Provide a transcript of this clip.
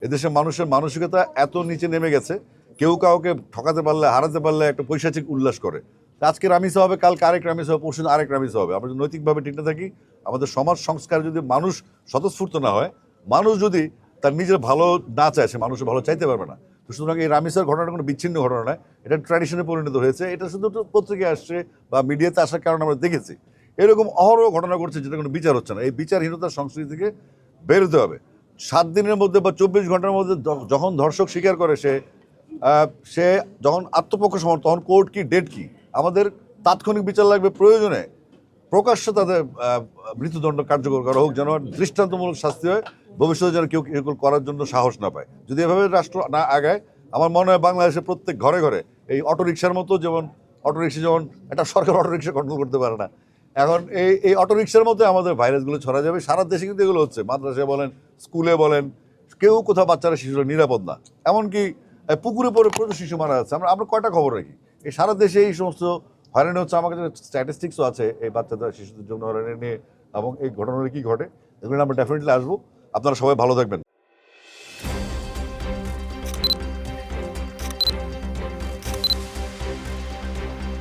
এদেশের মানুষের মানসিকতা এত নিচে নেমে গেছে, কেউ কাউকে ঠকাতে পারলে, হারাতে পারলে একটা পৈশাচিক উল্লাস করে। আজকে রামিসা হবে, কালকে আরেক রামিসা হবে, পরশু আরেক রামিসা হবে। আমরা যদি নৈতিকভাবে ঠিক না থাকি, আমাদের সমাজ সংস্কার যদি মানুষ স্বতঃস্ফূর্ত না হয়, মানুষ যদি তার নিজের ভালো না চায়, সে মানুষের ভালো চাইতে পারবে না। তো সুতরাং এই রামিসার ঘটনাটা কোনো বিচ্ছিন্ন ঘটনা নয়, এটা ট্র্যাডিশনে পরিণত হয়েছে। এটা শুধু পত্রিকায় আসছে বা মিডিয়াতে আসার কারণে আমরা দেখেছি। এরকম অহরহ ঘটনা ঘটছে যেটা কোনো বিচার হচ্ছে না। এই বিচারহীনতার সংস্কৃতি থেকে বেরোতে হবে। 7 দিনের মধ্যে বা 24 ঘন্টার মধ্যে যখন ধর্ষক স্বীকার করে সে যখন আত্মপক্ষ সমর্থন, তখন কোর্ট কি, ডেট কি, আমাদের তাৎক্ষণিক বিচার লাগবে। প্রয়োজনে প্রকাশ্যে তাদের মৃত্যুদণ্ড কার্যকর করা হোক, যেন দৃষ্টান্তমূলক শাস্তি হয়, ভবিষ্যতে যেন কেউ এগুলো করার জন্য সাহস না পায়। যদি এভাবে রাষ্ট্র না আগায়, আমার মনে হয় বাংলাদেশে প্রত্যেক ঘরে ঘরে এই অটোরিকশার মতো, যেমন অটোরিকশা যেমন একটা সরকার অটোরিকশা কন্ট্রোল করতে পারে না, এখন এই অটোরিকশার মধ্যে আমাদের ভাইরাসগুলো ছড়া যাবে। সারা দেশে কিন্তু এগুলো হচ্ছে, মাদ্রাসায় বলেন, স্কুলে বলেন, কেউ কোথাও বাচ্চারা শিশুরা নিরাপদ না। এমনকি পুকুরে পরে প্রচুর শিশু মারা যাচ্ছে। আমরা কয়টা খবর রাখি, এই সারা দেশে এই সমস্ত হয়রানি হচ্ছে। আমার কাছে স্ট্যাটিস্টিক্সও আছে এই বাচ্চাদের, শিশুদের জন্য হয়রানি নিয়ে, এবং এই ঘটনাগুলো কী ঘটে, এগুলো আমরা ডেফিনেটলি আসবো। আপনারা সবাই ভালো থাকবেন।